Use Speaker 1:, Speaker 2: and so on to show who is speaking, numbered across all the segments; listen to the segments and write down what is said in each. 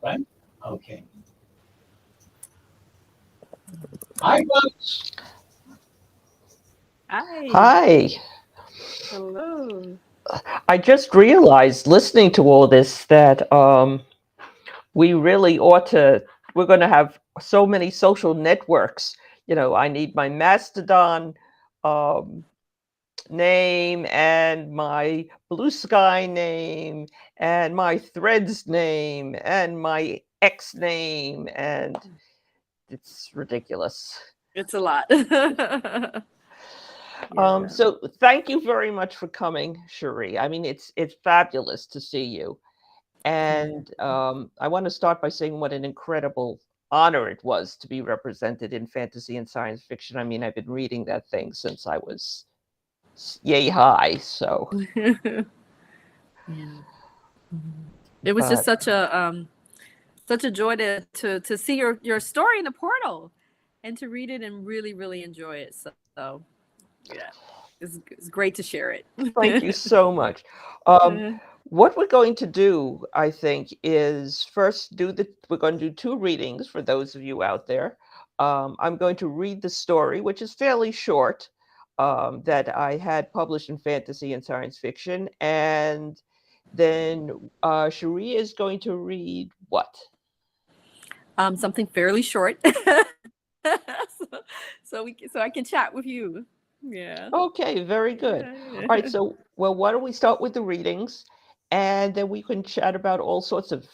Speaker 1: right? Okay. Hi, folks.
Speaker 2: Hi.
Speaker 3: Hi.
Speaker 2: Hello.
Speaker 3: I just realized listening to all this that we really ought to, we're going to have so many social networks. You know, I need my Mastodon um, name and my Blue Sky name and my Threads name and my X name. And it's ridiculous.
Speaker 2: It's a lot. Yeah.
Speaker 3: So thank you very much for coming, Sheree. I mean, it's fabulous to see you. And I want to start by saying what an incredible honor it was to be represented in fantasy and science fiction. I mean, I've been reading that thing since I was yay high. So
Speaker 2: Yeah. It was just
Speaker 3: but
Speaker 2: such a joy to see your story in the portal and to read it and really enjoy it. So yeah, it's great to share it.
Speaker 3: thank you so much. What we're going to do, I think, is first we're going to do two readings for those of you out there. I'm going to read the story, which is fairly short, that I had published in fantasy and science fiction. And then Sheree is going to read what?
Speaker 2: Something fairly short. So I can chat with you. Yeah.
Speaker 3: Okay, very good. All right, so, well, why don't we start with the readings and then we can chat about all sorts of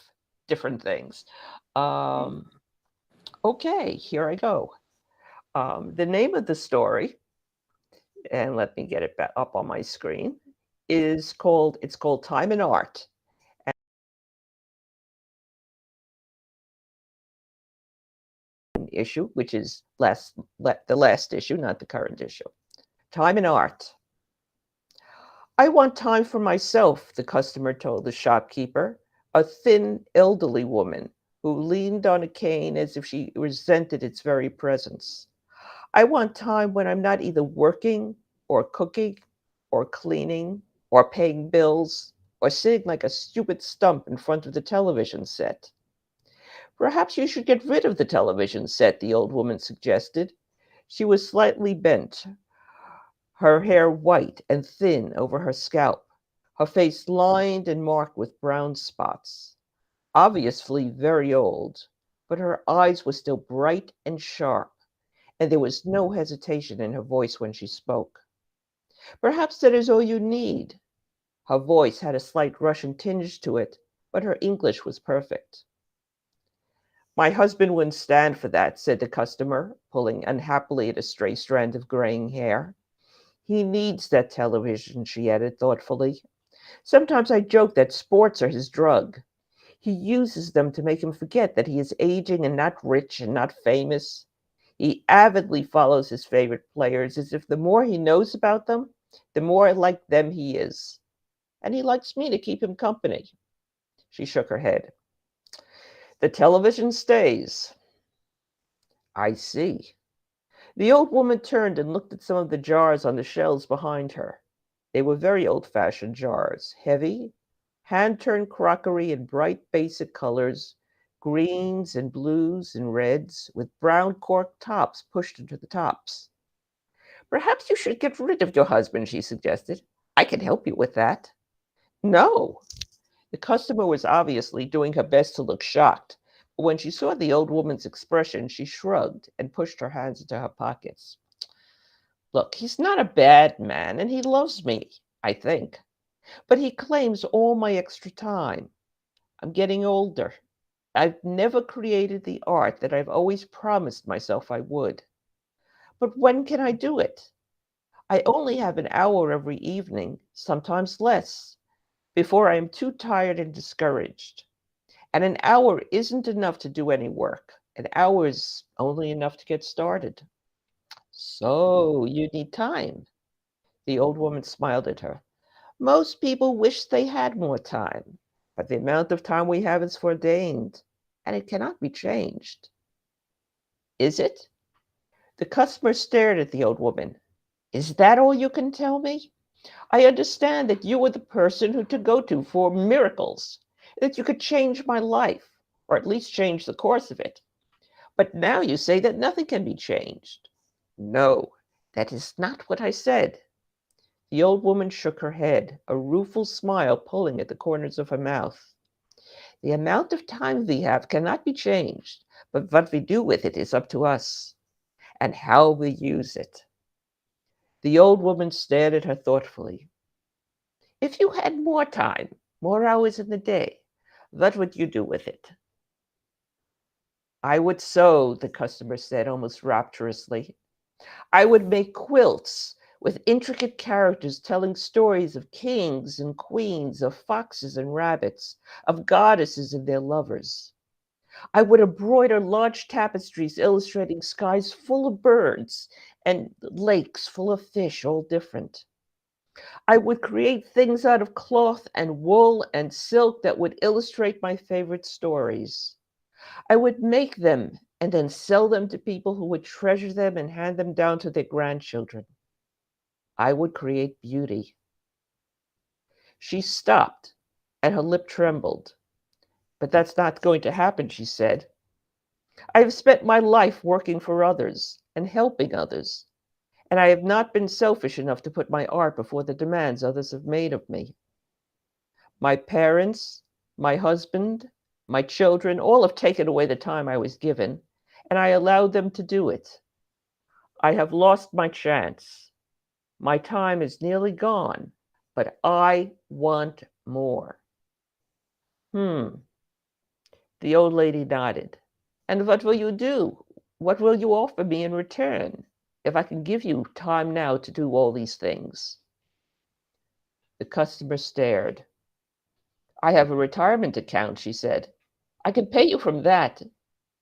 Speaker 3: different things. Um, okay, here I go. The name of the story, and let me get it back up on my screen, it's called Time and Art. Issue, which is the last issue, not the current issue. Time and Art. I want time for myself, the customer told the shopkeeper, a thin, elderly woman who leaned on a cane as if she resented its very presence. I want time when I'm not either working or cooking or cleaning or paying bills or sitting like a stupid stump in front of the television set. Perhaps you should get rid of the television set, the old woman suggested. She was slightly bent, her hair white and thin over her scalp, her face lined and marked with brown spots. Obviously very old, but her eyes were still bright and sharp, and there was no hesitation in her voice when she spoke. Perhaps that is all you need. Her voice had a slight Russian tinge to it, but her English was perfect. My husband wouldn't stand for that, said the customer, pulling unhappily at a stray strand of graying hair. He needs that television, she added thoughtfully. Sometimes I joke that sports are his drug. He uses them to make him forget that he is aging and not rich and not famous. He avidly follows his favorite players as if the more he knows about them, the more like them he is. And he likes me to keep him company. She shook her head. The television stays. I see. The old woman turned and looked at some of the jars on the shelves behind her. They were very old-fashioned jars, heavy, hand-turned crockery in bright basic colors, greens and blues and reds, with brown cork tops pushed into the tops. Perhaps you should get rid of your husband, she suggested. I can help you with that. No. The customer was obviously doing her best to look shocked, but when she saw the old woman's expression, she shrugged and pushed her hands into her pockets. Look, he's not a bad man, and he loves me, I think. But he claims all my extra time. I'm getting older. I've never created the art that I've always promised myself I would. But when can I do it? I only have an hour every evening, sometimes less, before I am too tired and discouraged. And an hour isn't enough to do any work. An hour is only enough to get started. So you need time. The old woman smiled at her. Most people wish they had more time, but the amount of time we have is foreordained, and it cannot be changed. Is it? The customer stared at the old woman. Is that all you can tell me? I understand that you are the person who to go to for miracles, that you could change my life, or at least change the course of it. But now you say that nothing can be changed. No, that is not what I said. The old woman shook her head, a rueful smile pulling at the corners of her mouth. The amount of time we have cannot be changed, but what we do with it is up to us, and how we use it. The old woman stared at her thoughtfully. If you had more time, more hours in the day, what would you do with it? I would sew, the customer said almost rapturously. I would make quilts with intricate characters telling stories of kings and queens, of foxes and rabbits, of goddesses and their lovers. I would embroider large tapestries illustrating skies full of birds and lakes full of fish, all different. I would create things out of cloth and wool and silk that would illustrate my favorite stories. I would make them and then sell them to people who would treasure them and hand them down to their grandchildren. I would create beauty. She stopped, and her lip trembled. But that's not going to happen, she said. I have spent my life working for others and helping others, and I have not been selfish enough to put my art before the demands others have made of me. My parents, my husband, my children, all have taken away the time I was given, and I allowed them to do it. I have lost my chance. My time is nearly gone, but I want more. The old lady nodded. And what will you do? What will you offer me in return if I can give you time now to do all these things? The customer stared. I have a retirement account, she said. I can pay you from that.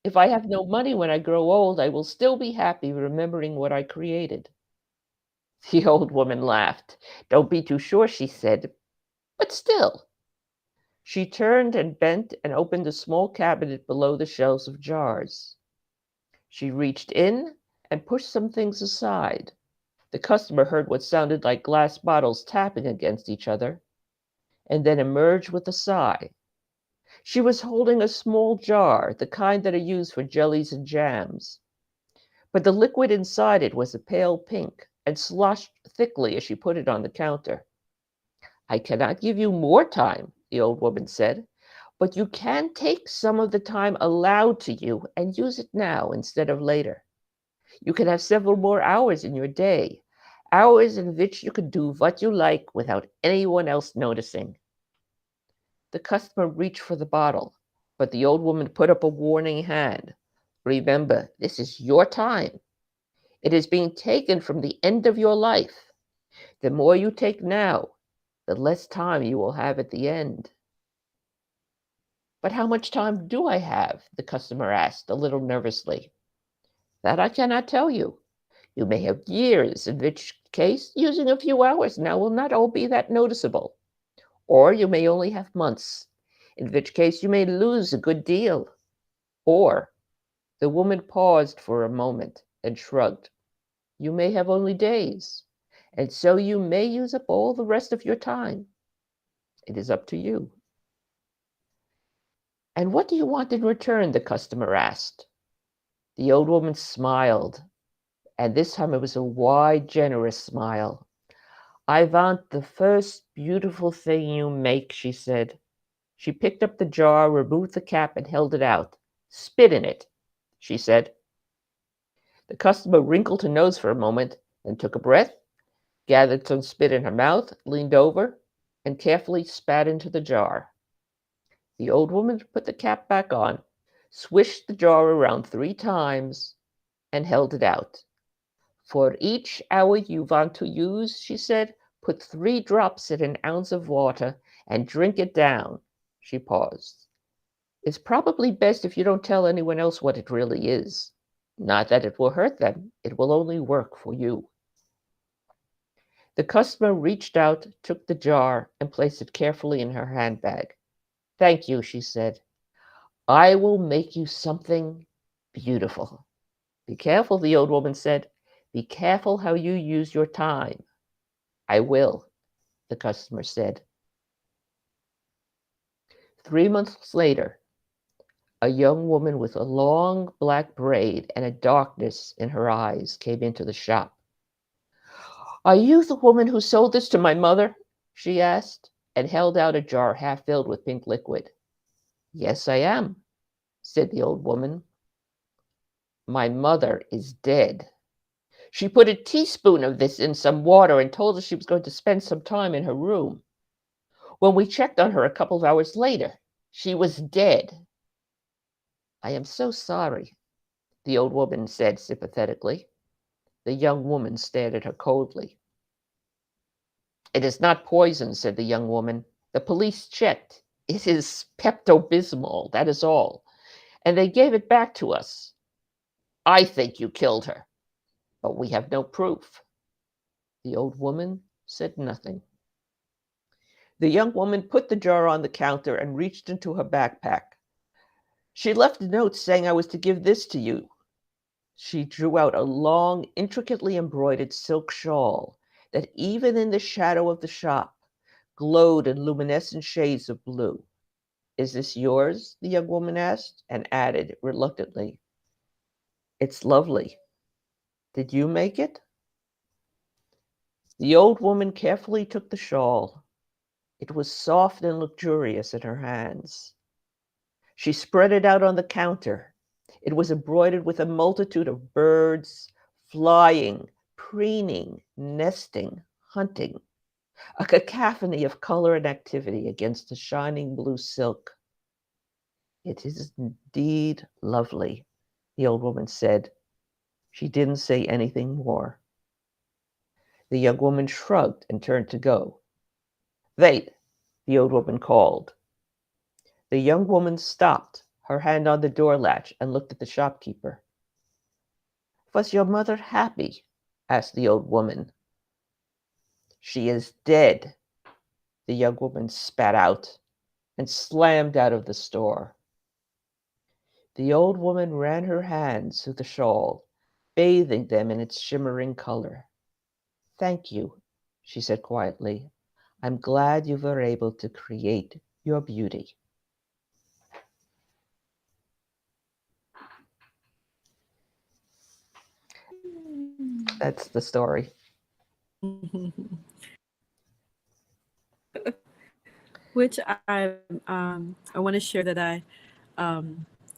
Speaker 3: If I have no money when I grow old, I will still be happy remembering what I created. The old woman laughed. Don't be too sure, she said, but still. She turned and bent and opened a small cabinet below the shelves of jars. She reached in and pushed some things aside. The customer heard what sounded like glass bottles tapping against each other, and then emerged with a sigh. She was holding a small jar, the kind that are used for jellies and jams. But the liquid inside it was a pale pink and sloshed thickly as she put it on the counter. I cannot give you more time, the old woman said, but you can take some of the time allowed to you and use it now instead of later. You can have several more hours in your day, hours in which you can do what you like without anyone else noticing. The customer reached for the bottle, but the old woman put up a warning hand. Remember, this is your time. It is being taken from the end of your life. The more you take now, the less time you will have at the end. But how much time do I have? The customer asked, a little nervously. That I cannot tell you. You may have years, in which case using a few hours now will not all be that noticeable. Or you may only have months, in which case you may lose a good deal. Or, the woman paused for a moment and shrugged. You may have only days, and so you may use up all the rest of your time. It is up to you. And what do you want in return? The customer asked. The old woman smiled, and this time it was a wide, generous smile. I want the first beautiful thing you make, she said. She picked up the jar, removed the cap, and held it out. Spit in it, she said. The customer wrinkled her nose for a moment, then took a breath, gathered some spit in her mouth, leaned over, and carefully spat into the jar. The old woman put the cap back on, swished the jar around 3 times, and held it out. For each hour you want to use, she said, put 3 drops in an ounce of water and drink it down. She paused. It's probably best if you don't tell anyone else what it really is. Not that it will hurt them. It will only work for you. The customer reached out, took the jar, and placed it carefully in her handbag. Thank you, she said. I will make you something beautiful. Be careful, the old woman said. Be careful how you use your time. I will, the customer said. 3 months later, A young woman with a long black braid and a darkness in her eyes came into the shop. "Are you the woman who sold this to my mother?" she asked, and held out a jar half filled with pink liquid. "Yes, I am," said the old woman. "My mother is dead. She put a teaspoon of this in some water and told us she was going to spend some time in her room. When we checked on her a couple of hours later, she was dead." "I am so sorry," the old woman said sympathetically. The young woman stared at her coldly. "It is not poison," said the young woman. "The police checked. It is Pepto-Bismol, that is all. And they gave it back to us. I think you killed her, but we have no proof." The old woman said nothing. The young woman put the jar on the counter and reached into her backpack. "She left a note saying I was to give this to you." She drew out a long, intricately embroidered silk shawl that, even in the shadow of the shop, glowed in luminescent shades of blue. "Is this yours?" the young woman asked, and added reluctantly, "It's lovely. Did you make it?" The old woman carefully took the shawl. It was soft and luxurious in her hands. She spread it out on the counter. It was embroidered with a multitude of birds, flying, preening, nesting, hunting, a cacophony of color and activity against the shining blue silk. "It is indeed lovely," the old woman said. She didn't say anything more. The young woman shrugged and turned to go. "Wait," the old woman called. The young woman stopped, her hand on the door latch, and looked at the shopkeeper. "Was your mother happy?" asked the old woman. "She is dead," the young woman spat out and slammed out of the store. The old woman ran her hands through the shawl, bathing them in its shimmering color. "Thank you," she said quietly. "I'm glad you were able to create your beauty." That's the story.
Speaker 2: Which I want to share that I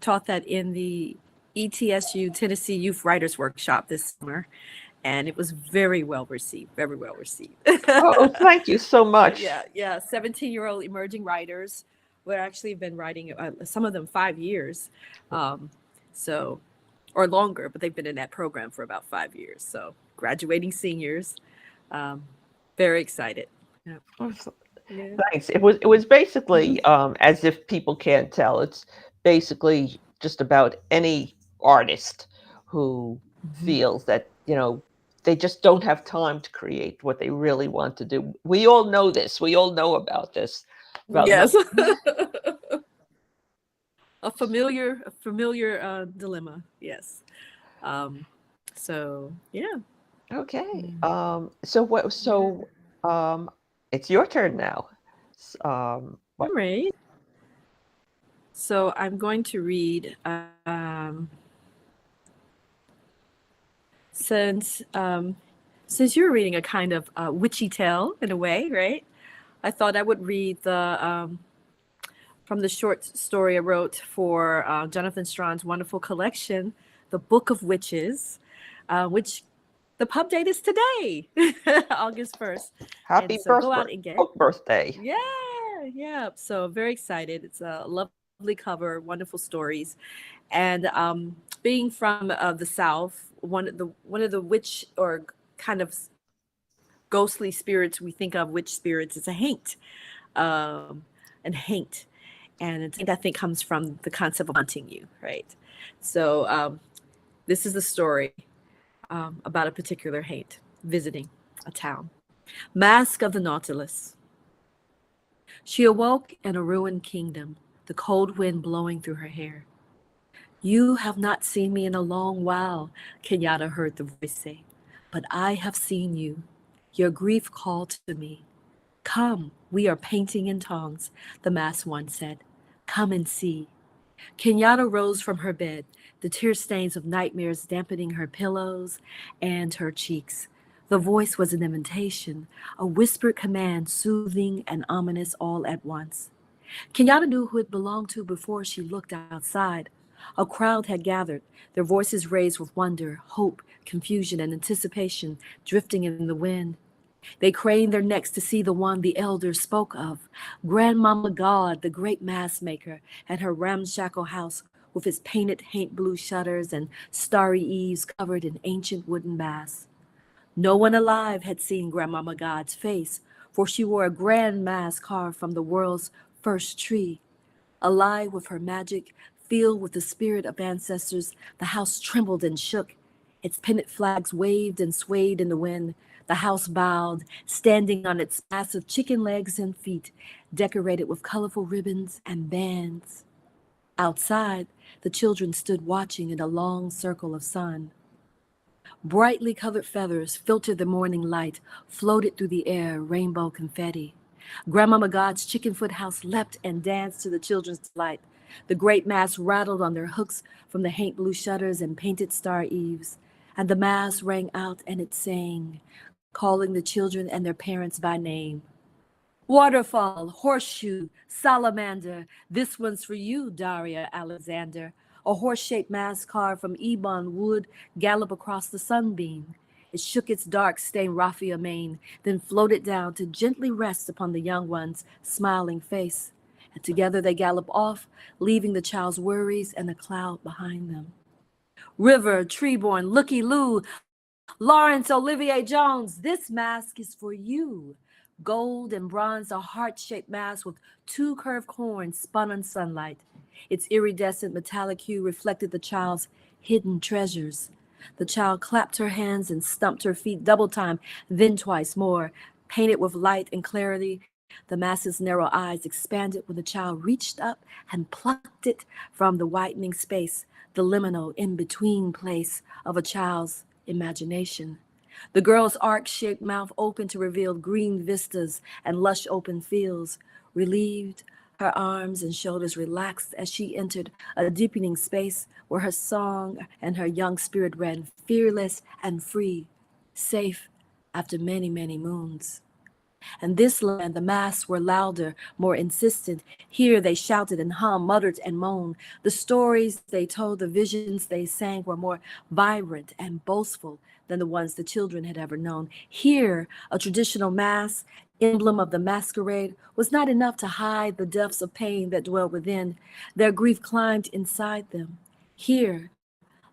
Speaker 2: taught that in the ETSU Tennessee Youth Writers Workshop this summer, and it was very well received. Very well received.
Speaker 3: Oh, thank you so much.
Speaker 2: Yeah. 17-year-old emerging writers who actually been writing, some of them 5 years, so or longer, but they've been in that program for about 5 years. So graduating seniors, very excited. Yeah. Yeah.
Speaker 3: Thanks. It was basically, as if people can't tell, it's basically just about any artist who feels that, they just don't have time to create what they really want to do. We all know this. We all know about this.
Speaker 2: Yes. A familiar dilemma. Yes. So yeah.
Speaker 3: Okay. It's your turn now.
Speaker 2: All right. So I'm going to read since you're reading a kind of witchy tale in a way, right? I thought I would read the from the short story I wrote for Jonathan Strahan's wonderful collection, The Book of Witches, which the pub date is today, August 1st.
Speaker 3: Happy
Speaker 2: and so go out and get it.
Speaker 3: birthday.
Speaker 2: Yeah. So very excited. It's a lovely cover, wonderful stories. And being from the South, one of the witch or kind of ghostly spirits we think of, witch spirits, is a haint. And haint. And it's, I think, comes from the concept of haunting you, right? So this is the story about a particular haint visiting a town. Mask of the Nautilus. She awoke in a ruined kingdom, the cold wind blowing through her hair. "You have not seen me in a long while," Kenyatta heard the voice say, "but I have seen you. Your grief called to me. Come, we are painting in tongues," the masked one said. "Come and see." Kenyatta rose from her bed, the tear stains of nightmares dampening her pillows and her cheeks. The voice was an invitation, a whispered command, soothing and ominous all at once. Kenyatta knew who it belonged to before she looked outside. A crowd had gathered, their voices raised with wonder, hope, confusion, and anticipation drifting in the wind. They craned their necks to see the one the elders spoke of, Grandmama God, the great mass maker, and her ramshackle house with its painted haint blue shutters and starry eaves covered in ancient wooden mass. No one alive had seen Grandmama God's face, for she wore a grand mask carved from the world's first tree. Alive with her magic, filled with the spirit of ancestors, the house trembled and shook. Its pennant flags waved and swayed in the wind. The house bowed, standing on its massive chicken legs and feet, decorated with colorful ribbons and bands. Outside, the children stood watching in a long circle of sun. Brightly colored feathers filtered the morning light, floated through the air, rainbow confetti. Grandmama God's chicken foot house leapt and danced to the children's delight. The great mass rattled on their hooks from the haint blue shutters and painted star eaves, and the mass rang out and it sang, calling the children and their parents by name. Waterfall, horseshoe, salamander, this one's for you, Daria Alexander. A horse-shaped mass carved from ebon wood galloped across the sunbeam. It shook its dark stained raffia mane, then floated down to gently rest upon the young one's smiling face. And together they galloped off, leaving the child's worries and the cloud behind them. River, Treeborn, Looky-Loo, Lawrence Olivier Jones, this mask is for you. Gold and bronze, a heart-shaped mask with two curved horns spun on sunlight. Its iridescent metallic hue reflected the child's hidden treasures. The child clapped her hands and stumped her feet double time, then twice more. Painted with light and clarity, the mask's narrow eyes expanded when the child reached up and plucked it from the widening space, the liminal in-between place of a child's imagination. The girl's arc-shaped mouth opened to reveal green vistas and lush open fields. Relieved, her arms and shoulders relaxed as she entered a deepening space where her song and her young spirit ran fearless and free, safe after many, many moons. And this land, the masks were louder, more insistent. Here they shouted and hummed, muttered and moaned. The stories they told, the visions they sang were more vibrant and boastful than the ones the children had ever known. Here, a traditional mask, emblem of the masquerade, was not enough to hide the depths of pain that dwelled within. Their grief climbed inside them. Here,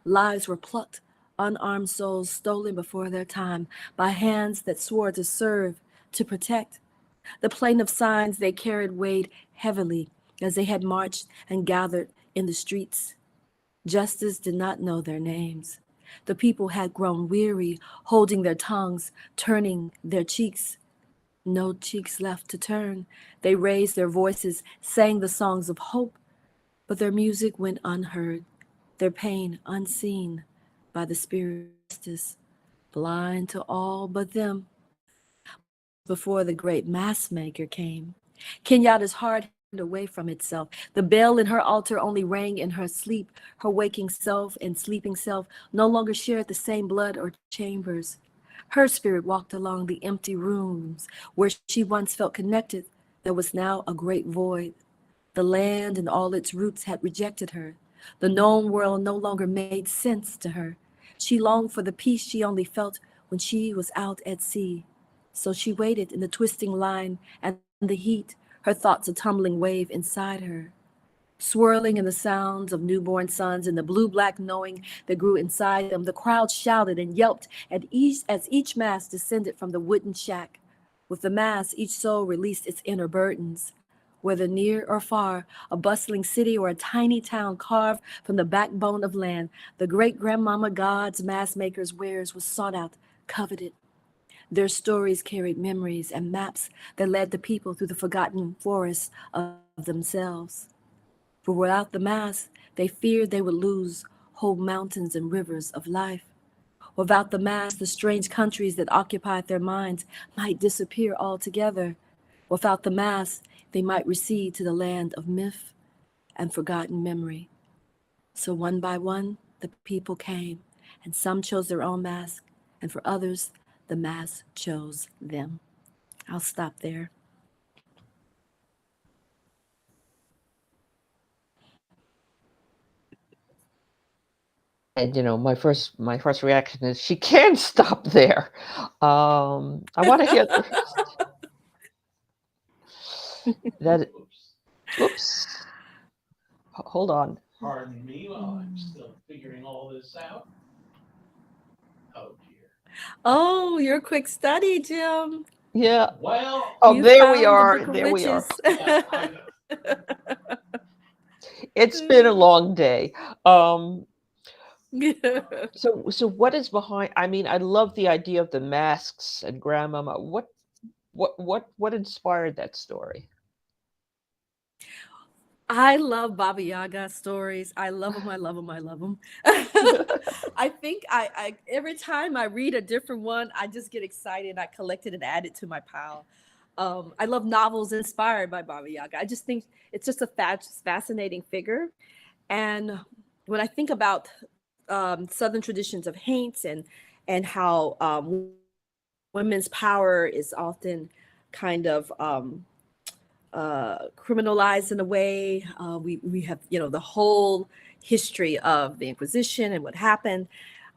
Speaker 2: lives were plucked, unarmed souls stolen before their time by hands that swore to serve, to protect. The plaintive signs they carried weighed heavily as they had marched and gathered in the streets. Justice did not know their names. The people had grown weary, holding their tongues, turning their cheeks. No cheeks left to turn. They raised their voices, sang the songs of hope, but their music went unheard, their pain unseen by the spirit of justice, blind to all but them. Before the great mass maker came, Kenyatta's heart turned away from itself. The bell in her altar only rang in her sleep. Her waking self and sleeping self no longer shared the same blood or chambers. Her spirit walked along the empty rooms where she once felt connected. There was now a great void. The land and all its roots had rejected her. The known world no longer made sense to her. She longed for the peace she only felt when she was out at sea. So she waited in the twisting line and the heat, her thoughts a tumbling wave inside her. Swirling in the sounds of newborn suns and the blue-black knowing that grew inside them, the crowd shouted and yelped as each mass descended from the wooden shack. With the mass, each soul released its inner burdens. Whether near or far, a bustling city or a tiny town carved from the backbone of land, the great-grandmama God's mass maker's wares was sought out, coveted. Their stories carried memories and maps that led the people through the forgotten forests of themselves. For without the mass, they feared they would lose whole mountains and rivers of life. Without the mass, the strange countries that occupied their minds might disappear altogether. Without the mass, they might recede to the land of myth. and forgotten memory. So one by one, the people came, and some chose their own mask, and for others, the mask chose them. I'll stop there.
Speaker 3: And my first reaction is she can't stop there. I want to hear that. Oops. Hold on.
Speaker 1: Pardon me while I'm still figuring all this out. Oh dear.
Speaker 2: Oh, your quick study, Jim.
Speaker 3: Yeah.
Speaker 1: Well,
Speaker 3: Oh,
Speaker 2: You
Speaker 3: there we
Speaker 2: found the
Speaker 3: are.
Speaker 2: Book of
Speaker 3: There we are.
Speaker 2: Witches.
Speaker 1: yeah, I know.
Speaker 3: It's been a long day. So what is behind? I mean, I love the idea of the masks and grandmama. What inspired that story?
Speaker 2: I love Baba Yaga stories. I love them. I love them. I love them. I think I every time I read a different one, I just get excited. I collect it and add it to my pile. I love novels inspired by Baba Yaga. I just think it's just a fascinating figure. And when I think about Southern traditions of haints and how women's power is often kind of criminalized in a way. We have, the whole history of the Inquisition and what happened,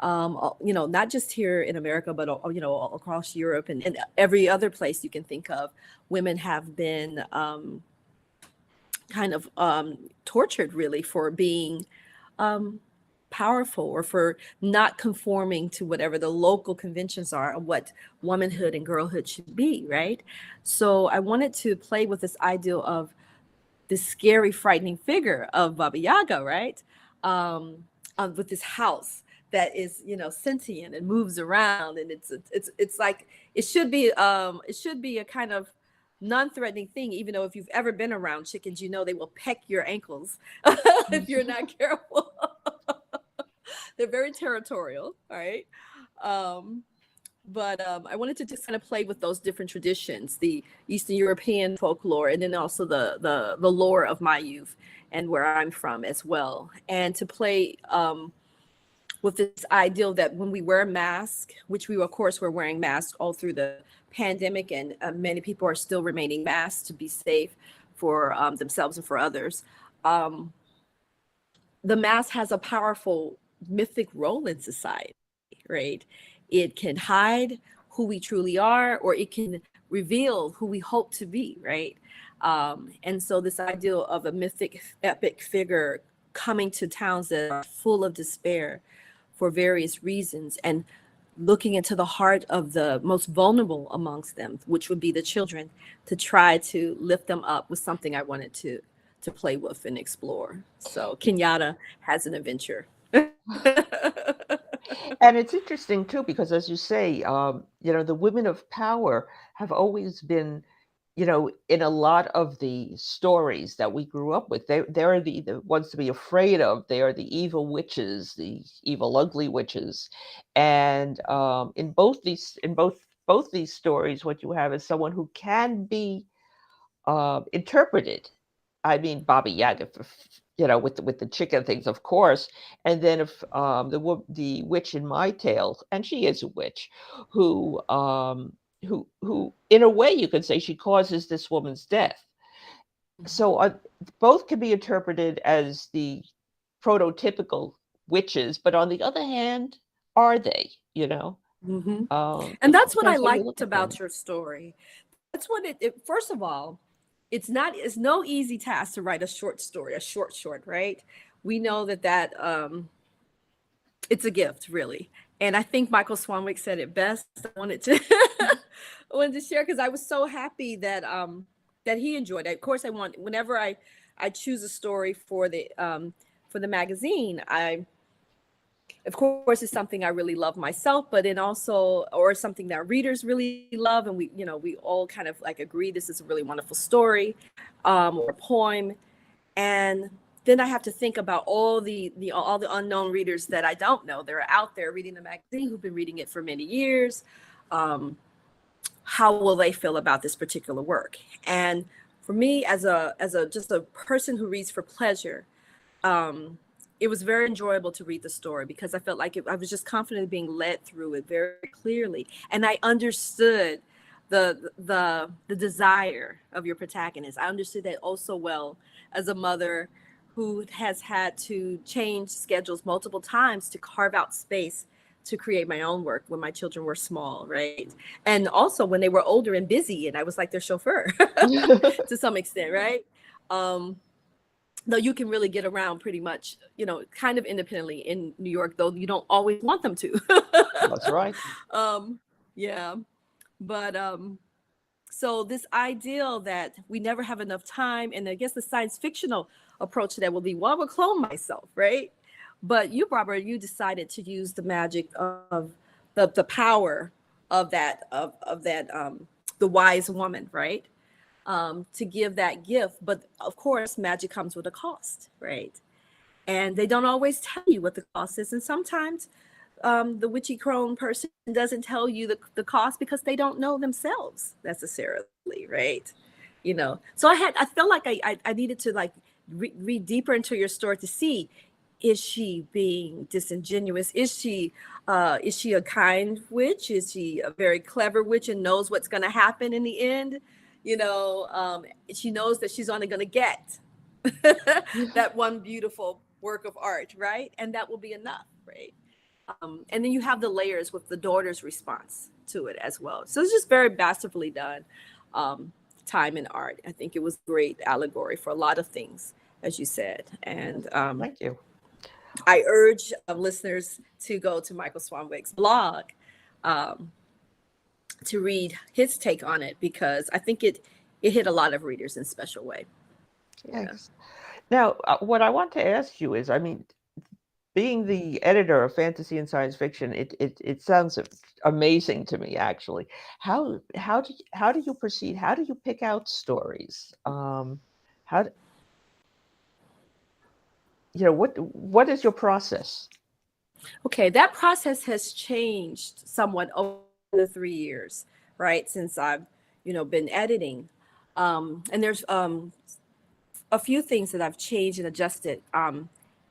Speaker 2: not just here in America, but, all across Europe and every other place you can think of. Women have been kind of tortured really for being powerful or for not conforming to whatever the local conventions are of what womanhood and girlhood should be, right? So I wanted to play with this ideal of this scary, frightening figure of Baba Yaga, right? With this house that is, sentient and moves around, and it's like it should be a kind of non-threatening thing, even though if you've ever been around chickens, they will peck your ankles if you're not careful. They're very territorial, all right? But I wanted to just kind of play with those different traditions, the Eastern European folklore, and then also the lore of my youth and where I'm from as well. And to play with this ideal that when we wear a mask, which we, of course, were wearing masks all through the pandemic, and many people are still remaining masked to be safe for themselves and for others. The mask has a powerful mythic role in society, right? It can hide who we truly are, or it can reveal who we hope to be, right? And so this ideal of a mythic, epic figure coming to towns that are full of despair for various reasons and looking into the heart of the most vulnerable amongst them, which would be the children, to try to lift them up was something I wanted to play with and explore. So Kenyatta has an adventure.
Speaker 3: And it's interesting too, because as you say, the women of power have always been, in a lot of the stories that we grew up with, they're the ones to be afraid of. They are the evil witches, the evil, ugly witches. And in both these stories, what you have is someone who can be interpreted. I mean, Baba Yaga, with the chicken things, of course. And then if the witch in my tale, and she is a witch, who in a way you could say she causes this woman's death. So both can be interpreted as the prototypical witches, but on the other hand, are they?
Speaker 2: Mm-hmm. And that's what I liked about your story. That's what it first of all, it's no easy task to write a short story, a short, right? We know that it's a gift, really. And I think Michael Swanwick said it best. I wanted to share because I was so happy that he enjoyed it. Of course, whenever I choose a story for the magazine, of course, it's something I really love myself, but then also, or something that readers really love. And we all kind of like agree this is a really wonderful story or poem. And then I have to think about all the unknown readers that I don't know. They're out there reading the magazine, who've been reading it for many years. How will they feel about this particular work? And for me as a just a person who reads for pleasure, it was very enjoyable to read the story because I felt like I was just confidently being led through it very clearly, and I understood the desire of your protagonist. I understood that oh so well as a mother who has had to change schedules multiple times to carve out space to create my own work when my children were small, right? And also when they were older and busy, and I was like their chauffeur to some extent, right? Though you can really get around pretty much, you know, kind of independently in New York, though you don't always want them to.
Speaker 3: That's right.
Speaker 2: Yeah. But so this ideal that we never have enough time, and I guess the science fictional approach to that will be, well, I will clone myself, right? But you, Robert, you decided to use the magic of the power of that the wise woman, right? To give that gift. But of course, magic comes with a cost, right? And they don't always tell you what the cost is. And sometimes the witchy crone person doesn't tell you the cost because they don't know themselves necessarily, right? You know, so I felt like I needed to like read deeper into your story to see, is she being disingenuous? Is she a kind witch? Is she a very clever witch and knows what's going to happen in the end? You know, she knows that she's only going to get that one beautiful work of art, right? And that will be enough, right? And then you have the layers with the daughter's response to it as well. So it's just very masterfully done. Time and art. I think it was great allegory for a lot of things, as you said. And
Speaker 3: Thank you.
Speaker 2: I urge listeners to go to Michael Swanwick's blog to read his take on it, because I think it hit a lot of readers in a special way.
Speaker 3: Yes. Now, what I want to ask you is, I mean, being the editor of fantasy and science fiction, it sounds amazing to me, actually. How do you proceed? How do you pick out stories? What is your process?
Speaker 2: Okay, that process has changed somewhat over the 3 years, right? Since I've, been editing. And there's a few things that I've changed and adjusted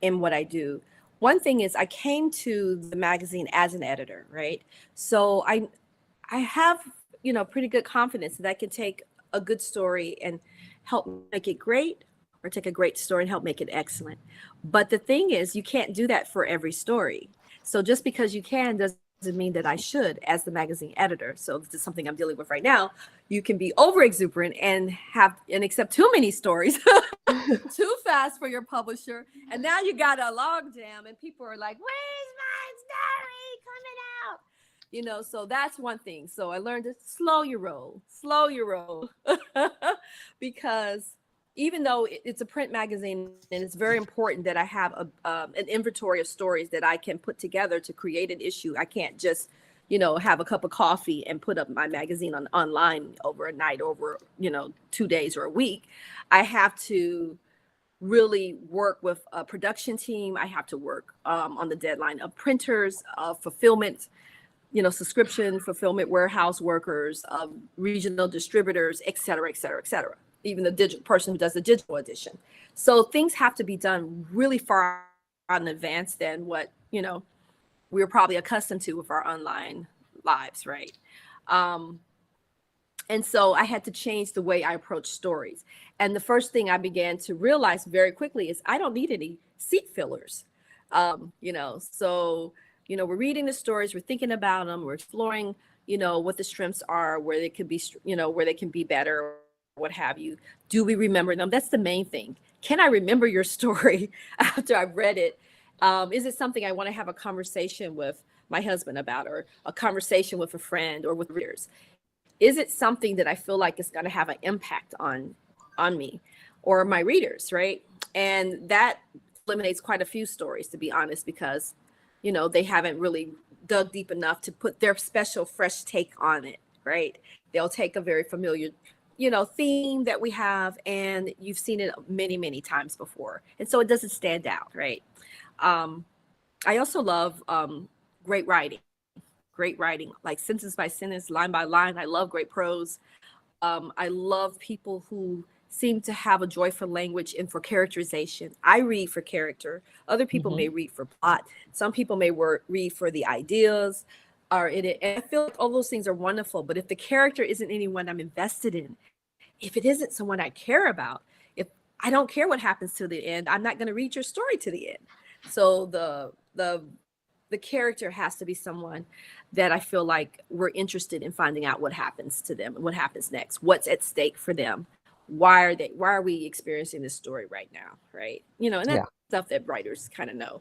Speaker 2: in what I do. One thing is I came to the magazine as an editor, right? So I have, pretty good confidence that I can take a good story and help make it great, or take a great story and help make it excellent. But the thing is, you can't do that for every story. So just because you can doesn't mean that I should as the magazine editor. So this is something I'm dealing with right now. You can be over exuberant and accept too many stories too fast for your publisher. And now you got a log jam and people are like, where's my story coming out? So that's one thing. So I learned to slow your roll, because even though it's a print magazine and it's very important that I have an inventory of stories that I can put together to create an issue, I can't just, have a cup of coffee and put up my magazine online over a night, over, 2 days or a week. I have to really work with a production team. I have to work on the deadline of printers, fulfillment, subscription, fulfillment warehouse workers, regional distributors, et cetera, et cetera, et cetera. Even the digital person who does the digital edition. So things have to be done really far in advance than what, we're probably accustomed to with our online lives, right? And so I had to change the way I approach stories. And the first thing I began to realize very quickly is I don't need any seat fillers. So, we're reading the stories, we're thinking about them, we're exploring, what the strengths are, where they could be, where they can be better, what have you. Do we remember them? That's the main thing. Can I remember your story after I've read it? Is it something I want to have a conversation with my husband about, or a conversation with a friend or with readers? Is it something that I feel like is going to have an impact on me or my readers, right? And that eliminates quite a few stories, to be honest, because, they haven't really dug deep enough to put their special, fresh take on it, right? They'll take a very familiar theme that we have, and you've seen it many, many times before. And so it doesn't stand out, right? I also love great writing, like sentence by sentence, line by line. I love great prose. I love people who seem to have a joy for language and for characterization. I read for character. Other people may read for plot. Some people may read for the ideas are in it. And I feel like all those things are wonderful. But if the character isn't anyone I'm invested in, if it isn't someone I care about, if I don't care what happens to the end, I'm not going to read your story to the end. So the character has to be someone that I feel like we're interested in finding out what happens to them, what happens next, what's at stake for them. Why are we experiencing this story right now? Right. You know, and that's stuff that writers kind of know.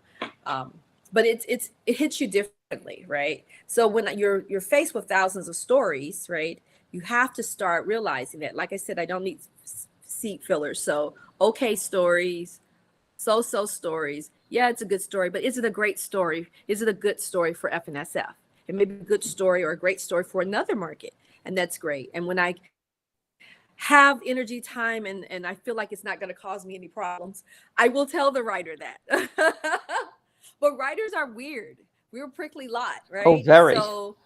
Speaker 2: But it hits you differently. Right. So when you're faced with thousands of stories, right, you have to start realizing that, like I said, I don't need seat fillers. So, okay, stories, so stories. Yeah, it's a good story, but is it a great story? Is it a good story for F&SF? It may be a good story or a great story for another market. And that's great. And when I have energy, time, and I feel like it's not going to cause me any problems, I will tell the writer that. But writers are weird. We're a prickly lot, right?
Speaker 3: Oh, very.
Speaker 2: So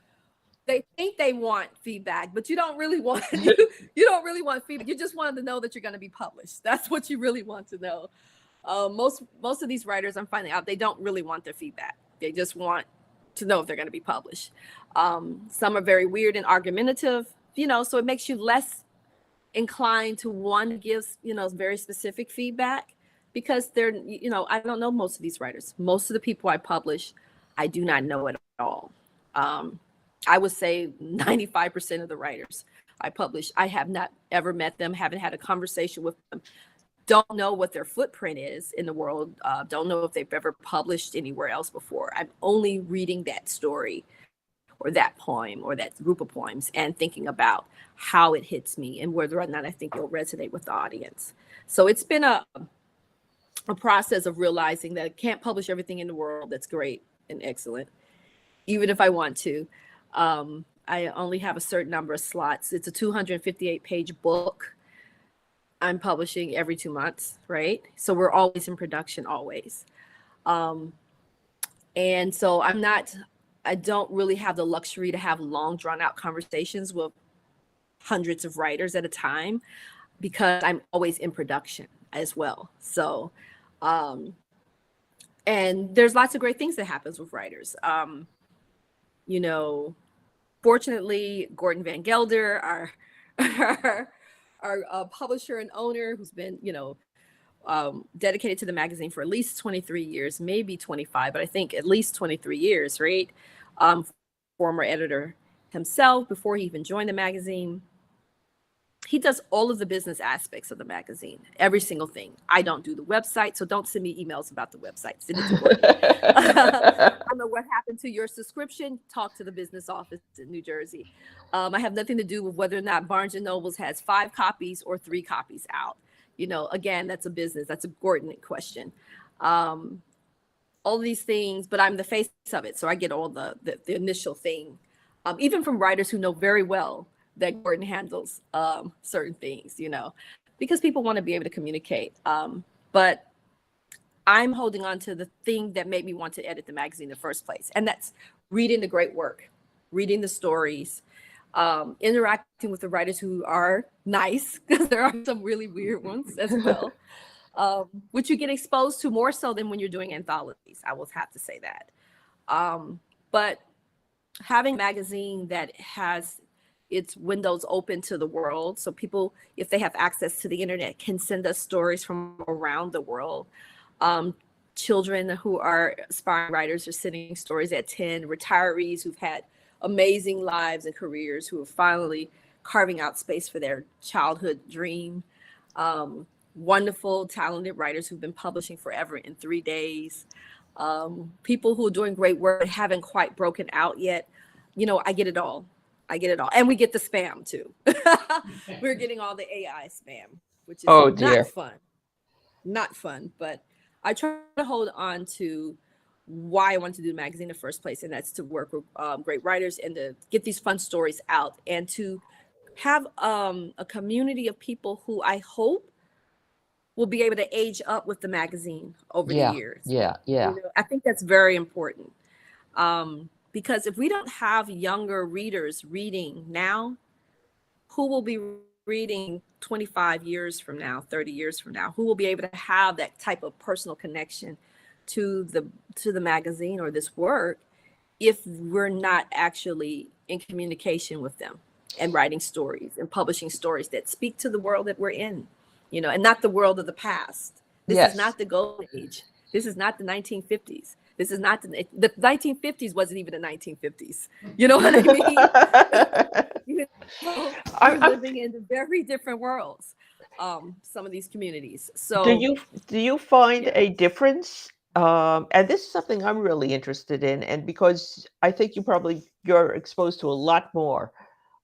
Speaker 2: they think they want feedback, but you don't really want you don't really want feedback. You just want to know that you're going to be published. That's what you really want to know. Most of these writers, I'm finding out, they don't really want their feedback. They just want to know if they're going to be published. Some are very weird and argumentative, you know, so it makes you less inclined to want to give, you know, very specific feedback, because they're, you know, I don't know most of these writers. Most of the people I publish, I do not know at all. I would say 95% of the writers I publish, I have not ever met them, haven't had a conversation with them, don't know what their footprint is in the world, don't know if they've ever published anywhere else before. I'm only reading that story or that poem or that group of poems and thinking about how it hits me and whether or not I think it'll resonate with the audience. So it's been a process of realizing that I can't publish everything in the world that's great and excellent, even if I want to. I only have a certain number of slots. It's a 258-page book. I'm publishing every 2 months, right? So we're always in production, always. And so I don't really have the luxury to have long, drawn out conversations with hundreds of writers at a time, because I'm always in production as well. So, and there's lots of great things that happens with writers. You know, fortunately, Gordon Van Gelder, our publisher and owner, who's been, you know, dedicated to the magazine for at least 23 years, maybe 25, but I think at least 23 years, right? Former editor himself before he even joined the magazine. He does all of the business aspects of the magazine, every single thing. I don't do the website, so don't send me emails about the website. Send it to Gordon. I don't know what happened to your subscription. Talk to the business office in New Jersey. I have nothing to do with whether or not Barnes & Noble has 5 copies or 3 copies out. You know, again, that's a business. That's a Gordon question. All these things, but I'm the face of it. So I get all the initial thing, even from writers who know very well that Gordon handles certain things, you know, because people want to be able to communicate. But I'm holding on to the thing that made me want to edit the magazine in the first place. And that's reading the great work, reading the stories, interacting with the writers who are nice, because there are some really weird ones as well, which you get exposed to more so than when you're doing anthologies. I will have to say that. But having a magazine that has its windows open to the world, so people, if they have access to the internet, can send us stories from around the world. Children who are aspiring writers are sending stories at 10, retirees who've had amazing lives and careers who are finally carving out space for their childhood dream. Wonderful, talented writers who've been publishing forever in 3 days. People who are doing great work but haven't quite broken out yet. You know, I get it all. And we get the spam too. We're getting all the AI spam, which is not fun, but I try to hold on to why I wanted to do the magazine in the first place. And that's to work with great writers and to get these fun stories out and to have a community of people who I hope will be able to age up with the magazine over the years.
Speaker 3: Yeah.
Speaker 2: You know, I think that's very important. Because if we don't have younger readers reading now, who will be reading 25 years from now, 30 years from now? Who will be able to have that type of personal connection to the magazine or this work if we're not actually in communication with them and writing stories and publishing stories that speak to the world that we're in, you know, and not the world of the past. This
Speaker 3: Yes.
Speaker 2: is not the golden age. This is not the 1950s. This is not the 1950s wasn't even the 1950s. You know what I mean? You know, we're living in very different worlds. Some of these communities. So
Speaker 3: do you find
Speaker 2: yeah.
Speaker 3: a difference? And this is something I'm really interested in, and because I think you're exposed to a lot more.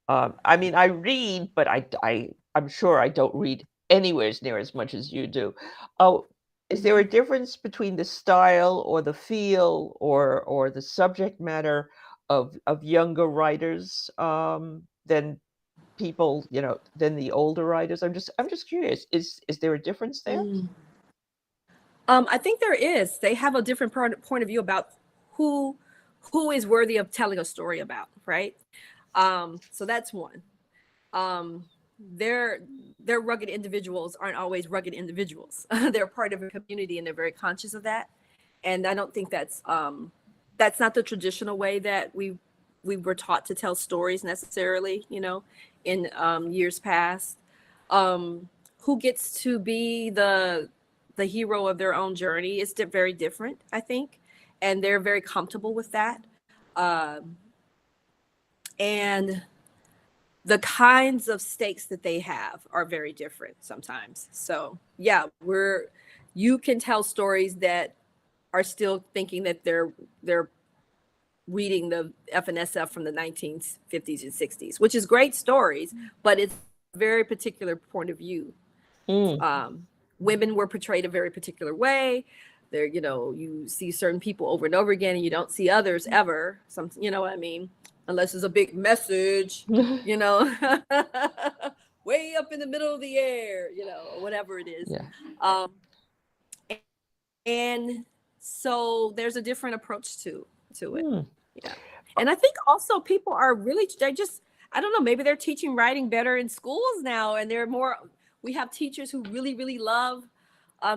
Speaker 3: I mean, I read, but I'm sure I don't read anywhere near as much as you do. Oh, is there a difference between the style or the feel or the subject matter of younger writers than people, you know, than the older writers? I'm just curious. Is there a difference there?
Speaker 2: I think there is. They have a different point of view about who is worthy of telling a story about, right? So that's one. Their rugged individuals aren't always rugged individuals. They're part of a community and they're very conscious of that. And I don't think that's not the traditional way that we were taught to tell stories necessarily, you know, in years past. Who gets to be the hero of their own journey is very different, I think. And they're very comfortable with that. And the kinds of stakes that they have are very different sometimes. So yeah, you can tell stories that are still thinking that they're reading the F&SF from the 1950s and 60s, which is great stories, but it's a very particular point of view. Women were portrayed a very particular way. There, you know, you see certain people over and over again, and you don't see others ever. You know what I mean? Unless it's a big message, you know, way up in the middle of the air, you know, or whatever it is.
Speaker 3: Yeah.
Speaker 2: And so there's a different approach to it. Yeah. And I think also people are really, I don't know, maybe they're teaching writing better in schools now, and we have teachers who really, really love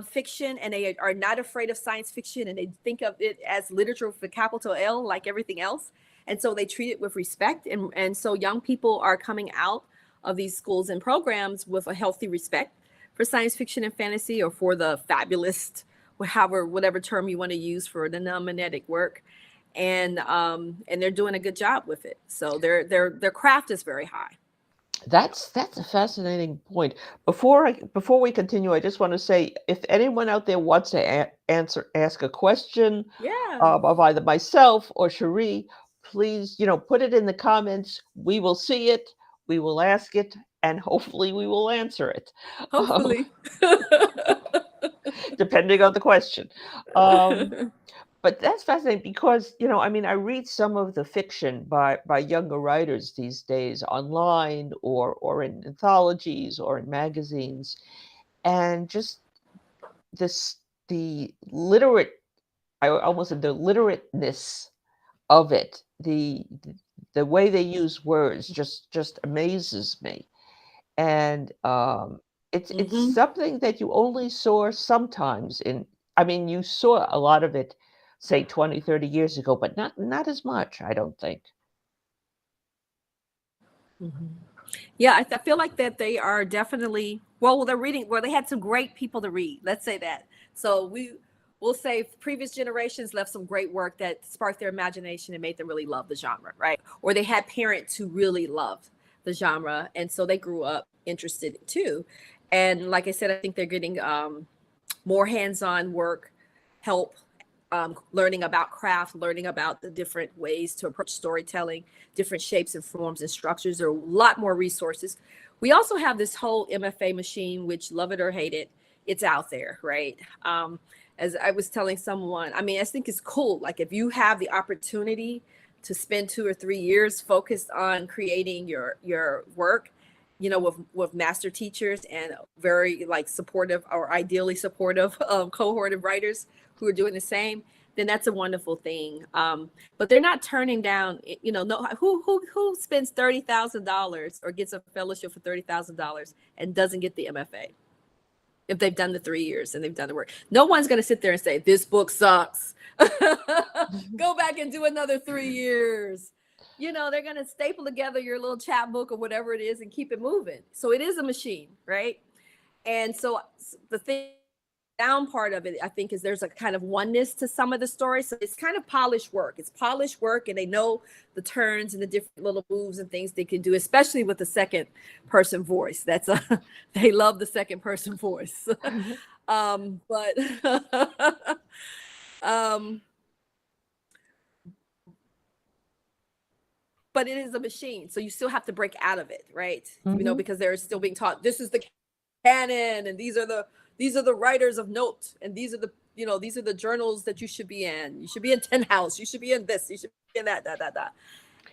Speaker 2: fiction, and they are not afraid of science fiction, and they think of it as literature with a capital L, like everything else. And so they treat it with respect. And so young people are coming out of these schools and programs with a healthy respect for science fiction and fantasy, or for the fabulist, whatever term you want to use for the non-magnetic work. And they're doing a good job with it. So their craft is very high.
Speaker 3: That's a fascinating point. Before we continue, I just want to say, if anyone out there wants to ask a question of either myself or Sheree, please, you know, put it in the comments. We will see it, we will ask it, and hopefully we will answer it.
Speaker 2: Hopefully.
Speaker 3: Depending on the question. But that's fascinating because, you know, I mean, I read some of the fiction by younger writers these days online or in anthologies or in magazines, and just the literate, I almost said the literateness of it, the way they use words just amazes me. And it's something that you only saw sometimes I mean, you saw a lot of it, say 20, 30 years ago, but not as much, I don't think.
Speaker 2: Yeah, I feel like that they are definitely, they're reading, they had some great people to read. Let's say that. So we'll say previous generations left some great work that sparked their imagination and made them really love the genre, right? Or they had parents who really loved the genre, and so they grew up interested too. And like I said, I think they're getting more hands-on work, help, learning about craft, learning about the different ways to approach storytelling, different shapes and forms and structures. There are a lot more resources. We also have this whole MFA machine, which, love it or hate it, it's out there, right? As I was telling someone, I mean, I think it's cool. Like, if you have the opportunity to spend 2 or 3 years focused on creating your work, you know, with master teachers and very supportive, or ideally supportive cohort of writers who are doing the same, then that's a wonderful thing. But they're not turning down, you know, no, who spends $30,000 or gets a fellowship for $30,000 and doesn't get the MFA if they've done the 3 years and they've done the work? No one's going to sit there and say, this book sucks. Go back and do another 3 years. You know, they're going to staple together your little chapbook or whatever it is and keep it moving. So it is a machine, right? And so the thing down part of it, I think, is there's a kind of oneness to some of the stories. So it's kind of polished work. It's polished work, and they know the turns and the different little moves and things they can do, especially with the second person voice. That's they love the second person voice. But but it is a machine, so you still have to break out of it, right? You know, because they're still being taught this is the canon, and these are the writers of note, and these are the, you know, these are the journals that you should be in. You should be in Tin House. You should be in this. You should be in that.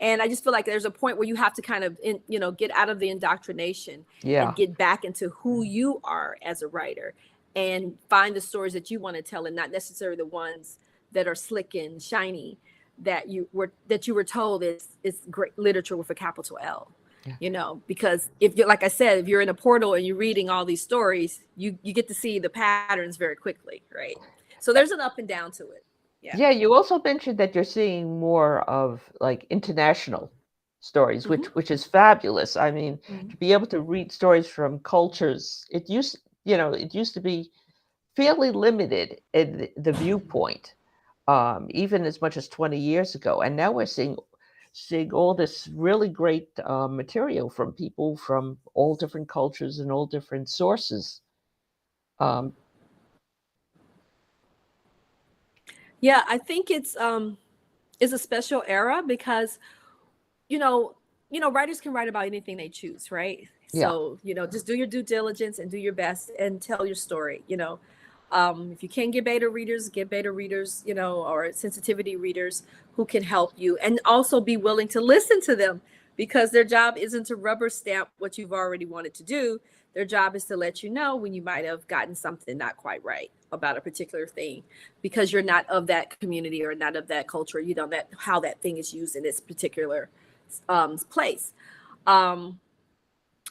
Speaker 2: And I just feel like there's a point where you have to kind of, you know, get out of the indoctrination and get back into who you are as a writer and find the stories that you want to tell, and not necessarily the ones that are slick and shiny that you were told is great literature with a capital L. You know, because if you're, like I said, if you're in a portal and you're reading all these stories, you get to see the patterns very quickly, right? So there's an up and down to it.
Speaker 3: Yeah, you also mentioned that you're seeing more of like international stories, which is fabulous. I mean, to be able to read stories from cultures, it used to be fairly limited in the viewpoint, even as much as 20 years ago. And now we're seeing all this really great material from people from all different cultures and all different sources.
Speaker 2: Yeah, I think it's a special era because, you know, writers can write about anything they choose, right? So, you know, just do your due diligence and do your best and tell your story, you know. If you can get beta readers, you know, or sensitivity readers who can help you, and also be willing to listen to them, because their job isn't to rubber stamp what you've already wanted to do. Their job is to let you know when you might have gotten something not quite right about a particular thing, because you're not of that community or not of that culture. You know how that thing is used in its particular place.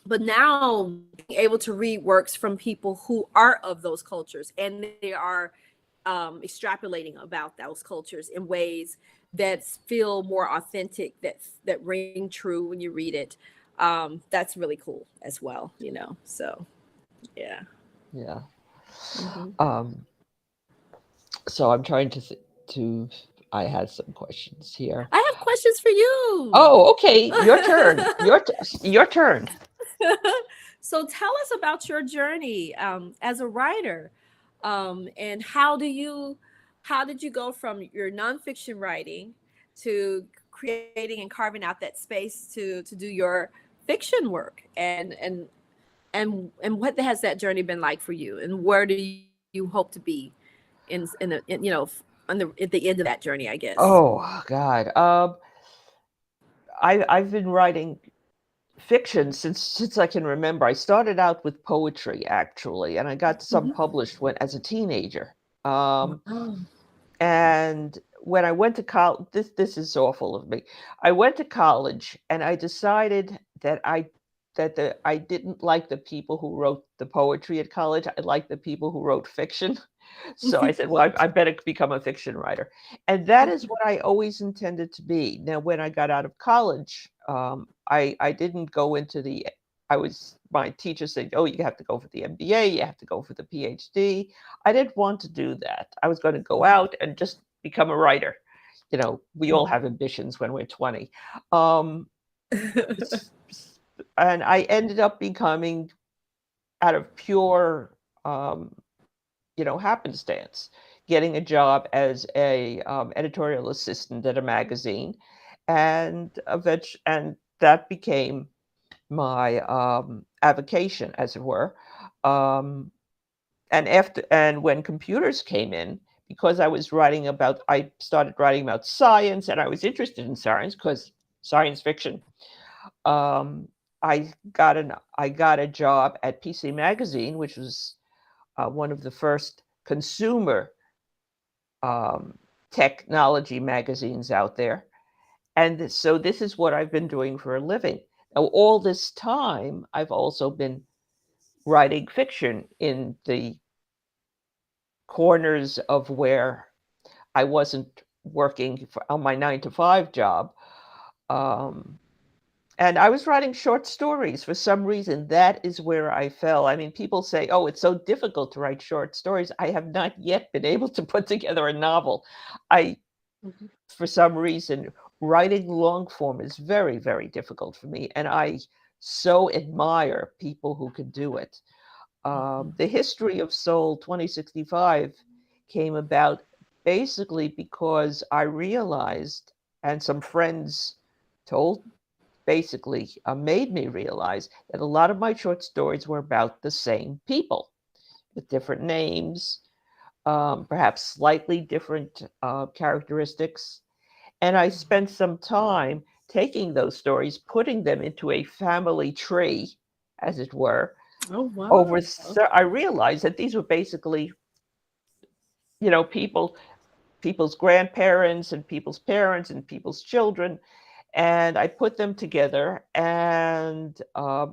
Speaker 2: But now being able to read works from people who are of those cultures, and they are extrapolating about those cultures in ways that feel more authentic, that ring true when you read it. That's really cool as well, you know. So, yeah.
Speaker 3: So I'm trying to. I had some questions here.
Speaker 2: I have questions for you.
Speaker 3: Oh, okay. Your turn. Your turn.
Speaker 2: So tell us about your journey as a writer, and how did you go from your nonfiction writing to creating and carving out that space to do your fiction work, and what has that journey been like for you, and where do you hope to be in the you know, at the end of that journey, I guess?
Speaker 3: Oh God, I've been writing fiction since I can remember. I started out with poetry, actually, and I got some published as a teenager. And when I went to college, this is awful of me. I went to college and I decided that I didn't like the people who wrote the poetry at college. I liked the people who wrote fiction. So I said, well, I better become a fiction writer. And that is what I always intended to be. Now, when I got out of college, I didn't go into my teacher said, oh, you have to go for the MBA, you have to go for the PhD. I didn't want to do that. I was going to go out and just become a writer. You know, we all have ambitions when we're 20. And I ended up becoming, out of pure, happenstance, getting a job as a editorial assistant at a magazine, and that became my avocation, as it were. And when computers came in, because I started writing about science, and I was interested in science because science fiction. I got a job at PC Magazine, which was one of the first consumer technology magazines out there. And so this is what I've been doing for a living. Now, all this time, I've also been writing fiction in the corners of where I wasn't working on my 9 to 5 job. And I was writing short stories. For some reason, that is where I fell. I mean, people say, oh, it's so difficult to write short stories. I have not yet been able to put together a novel. For some reason, writing long form is very, very difficult for me. And I so admire people who can do it. The History of Soul 2065 came about basically because I realized, and some friends made me realize that a lot of my short stories were about the same people with different names, perhaps slightly different characteristics. And I spent some time taking those stories, putting them into a family tree, as it were.
Speaker 2: Oh, wow.
Speaker 3: I realized that these were basically, people's grandparents and people's parents and people's children. And I put them together and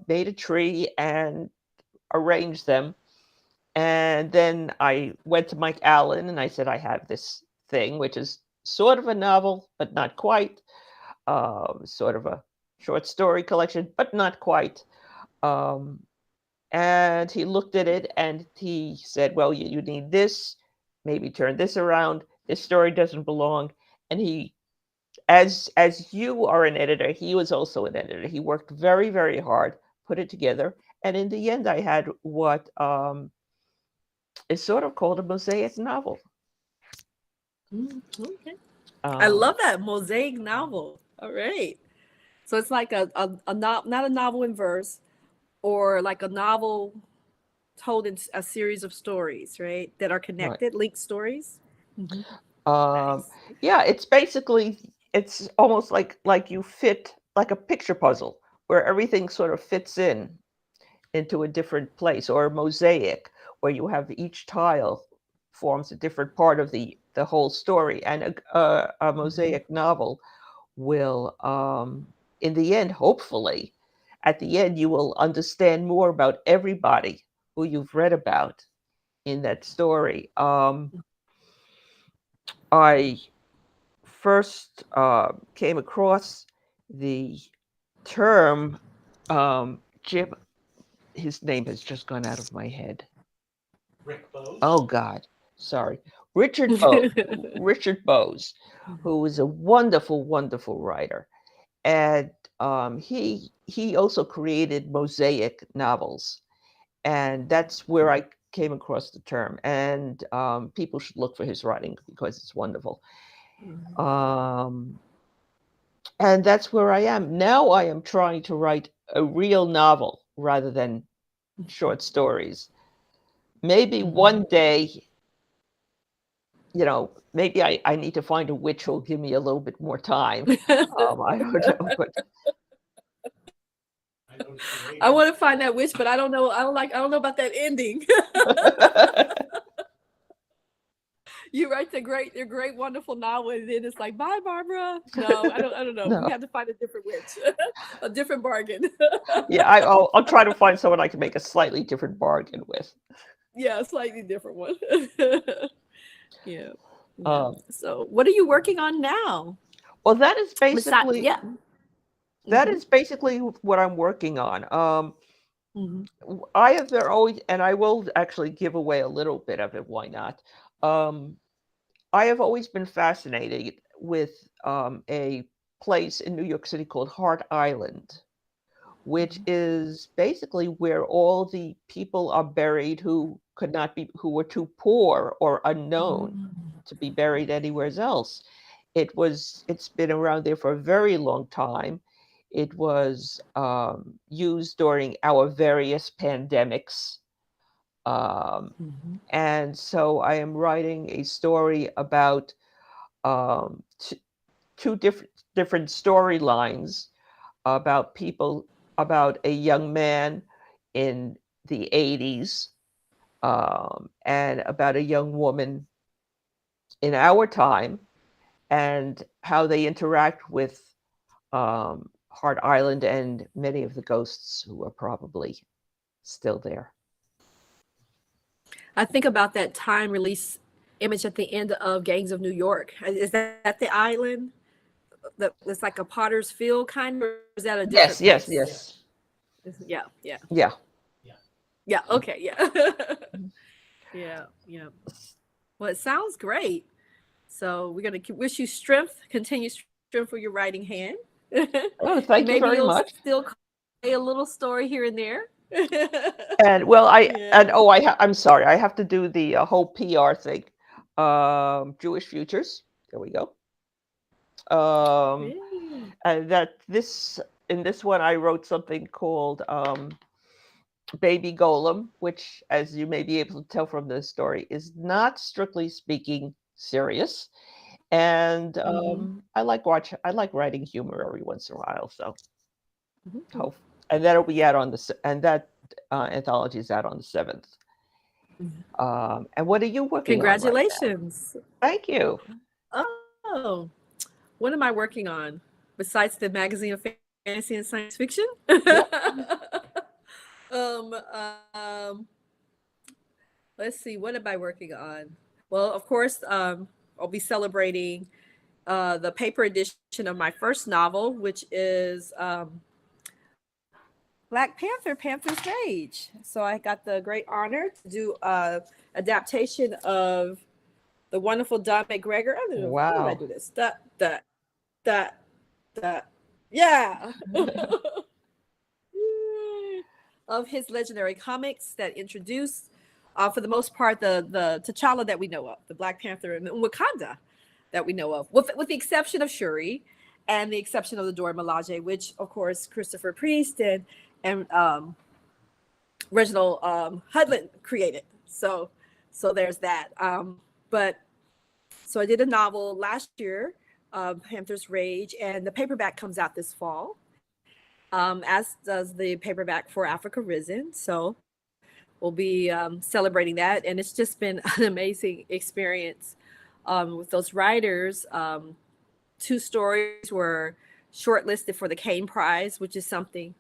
Speaker 3: made a tree and arranged them. And then I went to Mike Allen and I said, I have this thing, which is sort of a novel, but not quite. Sort of a short story collection, but not quite. And he looked at it and he said, well, you need this, maybe turn this around. This story doesn't belong. And he, as you are an editor, he was also an editor. He worked very, very hard, put it together. And in the end, I had what is sort of called a mosaic novel.
Speaker 2: Okay. I love that, mosaic novel. All right. So it's like not a novel in verse, or like a novel told in a series of stories, right? That are connected, right. Linked stories.
Speaker 3: Nice. Yeah, it's almost like you fit like a picture puzzle where everything sort of fits into a different place, or a mosaic where you have each tile forms a different part of the whole story. And a mosaic novel will, in the end, hopefully, at the end, you will understand more about everybody who you've read about in that story. I first came across the term, Jim, his name has just gone out of my head.
Speaker 1: Rick Bowes.
Speaker 3: Oh, God. Sorry. Richard Bowes. Richard Bowes, who is a wonderful, wonderful writer. And he also created mosaic novels. And that's where I came across the term. And people should look for his writing because it's wonderful. And that's where I am. Now I am trying to write a real novel rather than short stories. Maybe one day, maybe I need to find a witch who'll give me a little bit more time. I don't know, but
Speaker 2: I want to find that witch, but I don't know. I don't know about that ending. You write the great, wonderful novel, and then it's like, bye, Barbara. No, I don't know. No. We have to find a different witch, a different bargain.
Speaker 3: Yeah, I'll try to find someone I can make a slightly different bargain with.
Speaker 2: Yeah, a slightly different one. Yeah. So, what are you working on now?
Speaker 3: Well, that is basically that is basically what I'm working on. I have always, and I will actually give away a little bit of it. Why not? I have always been fascinated with a place in New York City called Hart Island, which is basically where all the people are buried who were too poor or unknown to be buried anywhere else. It's been around there for a very long time. It was used during our various pandemics. And so I am writing a story about two different storylines about a young man in the 80s, and about a young woman in our time and how they interact with Heart Island and many of the ghosts who are probably still there.
Speaker 2: I think about that time release image at the end of Gangs of New York. Is that the island? It's like a Potter's Field kind of, or is that a different
Speaker 3: Yes,
Speaker 2: place? Yeah. Okay, yeah. Yeah. Well, it sounds great. So we're going to wish you strength, continued strength for your writing hand.
Speaker 3: Oh, thank you very
Speaker 2: you'll
Speaker 3: much.
Speaker 2: Still say a little story here and there.
Speaker 3: And well, I'm sorry, I have to do the whole PR thing. Jewish Futures. There we go. And in this one, I wrote something called Baby Golem, which, as you may be able to tell from this story, is not strictly speaking serious. And I like writing humor every once in a while. So, and that'll be out on that anthology is out on the 7th. And what are you working on?
Speaker 2: Congratulations!
Speaker 3: Thank you.
Speaker 2: Oh, what am I working on besides the magazine of fantasy and science fiction? Let's see, what am I working on? Well, of course, I'll be celebrating the paper edition of my first novel, which is Black Panther, Panther's Rage. So I got the great honor to do adaptation of the wonderful Don McGregor. I don't know,
Speaker 3: wow.
Speaker 2: How did I do this? Yeah. Of his legendary comics that introduced, for the most part, the T'Challa that we know of, the Black Panther and Wakanda that we know of, with the exception of Shuri and the exception of the Dora Milaje, which, of course, Christopher Priest and Reginald Hudlin created. So there's that. So I did a novel last year, Panther's Rage, and the paperback comes out this fall, as does the paperback for Africa Risen. So we'll be celebrating that. And it's just been an amazing experience with those writers. 2 stories were shortlisted for the Kane Prize, which is something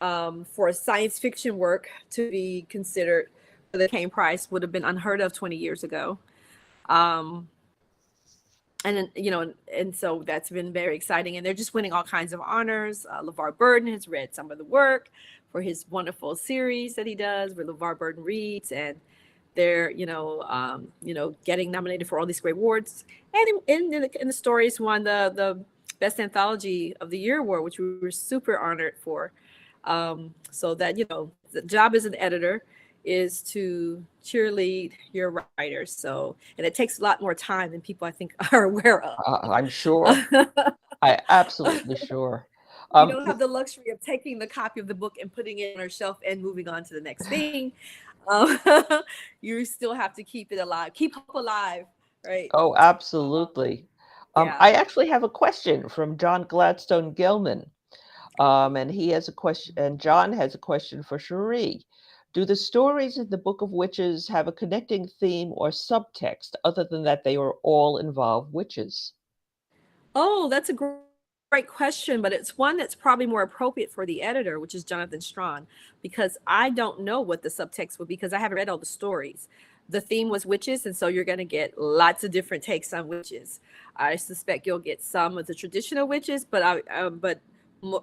Speaker 2: for science fiction work to be considered for the Kane Prize would have been unheard of 20 years ago. And so that's been very exciting. And they're just winning all kinds of honors. LeVar Burton has read some of the work for his wonderful series that he does, where LeVar Burton reads, and they're, getting nominated for all these great awards. And in the stories won the Best Anthology of the Year award, which we were super honored for. So that, the job as an editor is to cheerlead your writers. So, and it takes a lot more time than people I think are aware of.
Speaker 3: I'm sure. I absolutely sure.
Speaker 2: You don't have the luxury of taking the copy of the book and putting it on our shelf and moving on to the next thing. You still have to keep it alive, keep hope alive, right?
Speaker 3: Oh, absolutely. I actually have a question from John Gladstone Gelman. And he has a question, and John has a question for Sheree. Do the stories in the Book of Witches have a connecting theme or subtext other than that they are all involve witches?
Speaker 2: Oh, that's a great question, but it's one that's probably more appropriate for the editor, which is Jonathan Strawn, because I don't know what the subtext would be because I haven't read all the stories. The theme was witches, and so you're going to get lots of different takes on witches. I suspect you'll get some of the traditional witches, but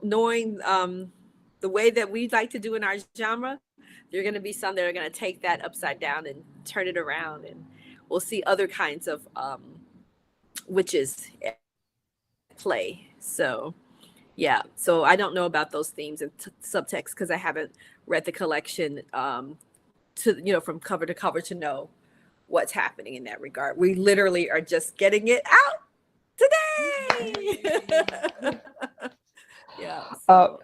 Speaker 2: knowing the way that we like to do in our genre, there are going to be some that are going to take that upside down and turn it around, and we'll see other kinds of witches at play. So I don't know about those themes and subtext because I haven't read the collection from cover to cover to know what's happening in that regard. We literally are just getting it out today. So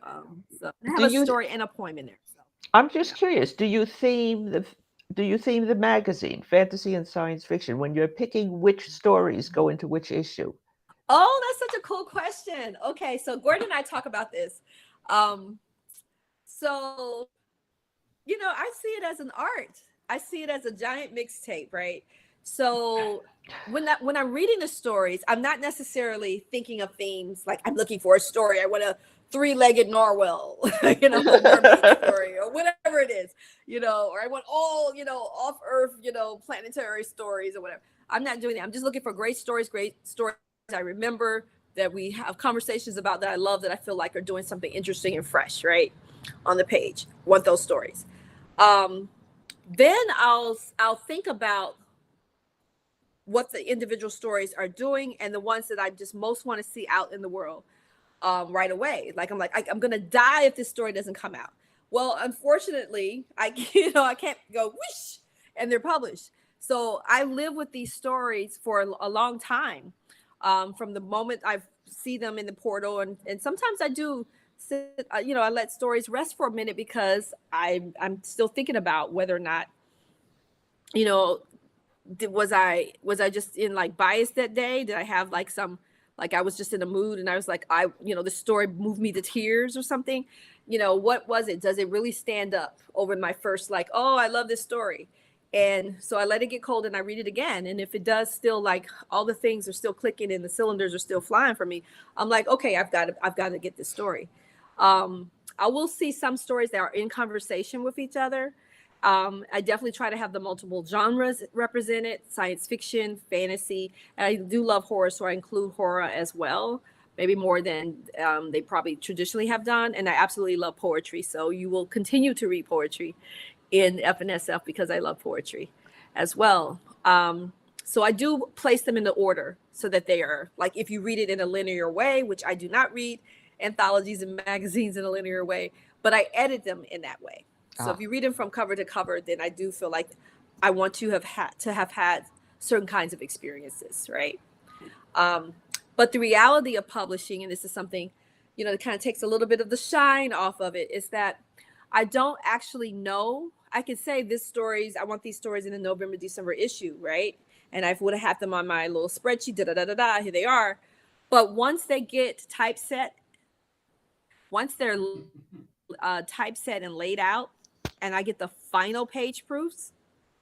Speaker 2: I have a story and a poem in there. So.
Speaker 3: I'm just curious. Do you theme the magazine, fantasy and science fiction, when you're picking which stories go into which issue?
Speaker 2: Oh, that's such a cool question. Okay, so Gordon and I talk about this. So, I see it as an art. I see it as a giant mixtape, right? So when I'm reading the stories, I'm not necessarily thinking of themes like I'm looking for a story. I want a 3-legged narwhal, you know, mermaid story or whatever it is, you know, or I want all, you know, off Earth, you know, planetary stories or whatever. I'm not doing that. I'm just looking for great stories I remember that we have conversations about that I love, that I feel like are doing something interesting and fresh, right, on the page. Want those stories. Then I'll think about what the individual stories are doing and the ones that I just most want to see out in the world right away. Like I'm gonna die if this story doesn't come out. Well, unfortunately, I can't go whoosh and they're published. So I live with these stories for a long time, from the moment I see them in the portal, and sometimes I do sit, I let stories rest for a minute because I'm still thinking about whether or not, you know, was I just in like bias that day? Did I have like some, like I was just in a mood and I was like, this story moved me to tears or something? You know, what was it? Does it really stand up over my first, like, oh, I love this story? And so I let it get cold and I read it again. And if it does still, like, all the things are still clicking and the cylinders are still flying for me, I'm like, okay, I've got to get this story. I will see some stories that are in conversation with each other. I definitely try to have the multiple genres represented: science fiction, fantasy. And I do love horror, so I include horror as well, maybe more than they probably traditionally have done. And I absolutely love poetry, so you will continue to read poetry in F&SF because I love poetry as well. So I do place them in the order so that they are, like, if you read it in a linear way, which I do not read anthologies and magazines in a linear way, but I edit them in that way. So if you read them from cover to cover, then I do feel like I want to have had certain kinds of experiences, right? But the reality of publishing, and this is something, that kind of takes a little bit of the shine off of it, is that I don't actually know. I could say I want these stories in the November, December issue, right? And I would have had them on my little spreadsheet, here they are. But once they get typeset, once they're typeset and laid out, and I get the final page proofs,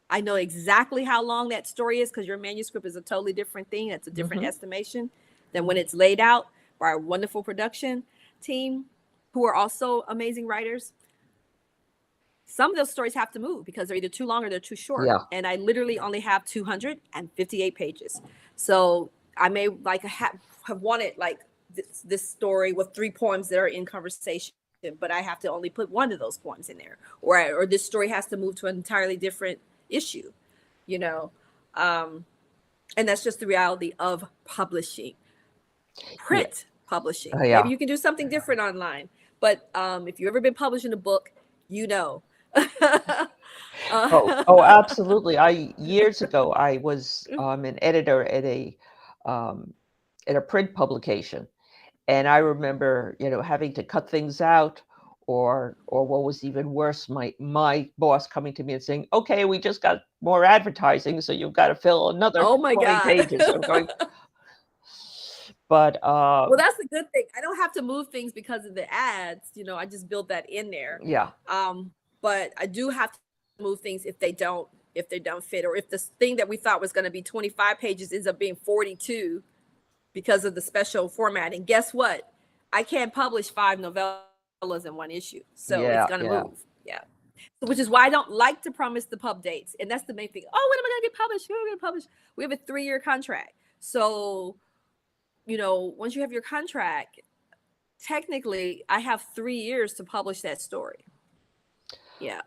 Speaker 2: I know exactly how long that story is, because your manuscript is a totally different thing. That's a different estimation than when it's laid out by our wonderful production team, who are also amazing writers. Some of those stories have to move because they're either too long or they're too short.
Speaker 3: Yeah.
Speaker 2: And I literally only have 258 pages. So I may have wanted like this story with 3 poems that are in conversation, but I have to only put one of those poems in there, or this story has to move to an entirely different issue, and that's just the reality of publishing. Print publishing. Maybe you can do something different online, but if you've ever been publishing a book,
Speaker 3: absolutely. Years ago, I was an editor at a print publication, and I remember, having to cut things out, or what was even worse, my boss coming to me and saying, "Okay, we just got more advertising, so you've got to fill another 20 pages." I'm going, but
Speaker 2: well, that's the good thing. I don't have to move things because of the ads. I just built that in there.
Speaker 3: Yeah.
Speaker 2: But I do have to move things if they don't fit, or if the thing that we thought was going to be 25 pages ends up being 42 because of the special format. And guess what? I can't publish 5 novellas in one issue, so it's going to move. Yeah. So, which is why I don't like to promise the pub dates, and that's the main thing. Oh, when am I going to get published? Who am I going to publish? We have a 3-year contract, so once you have your contract, technically, I have 3 years to publish that story. Yeah.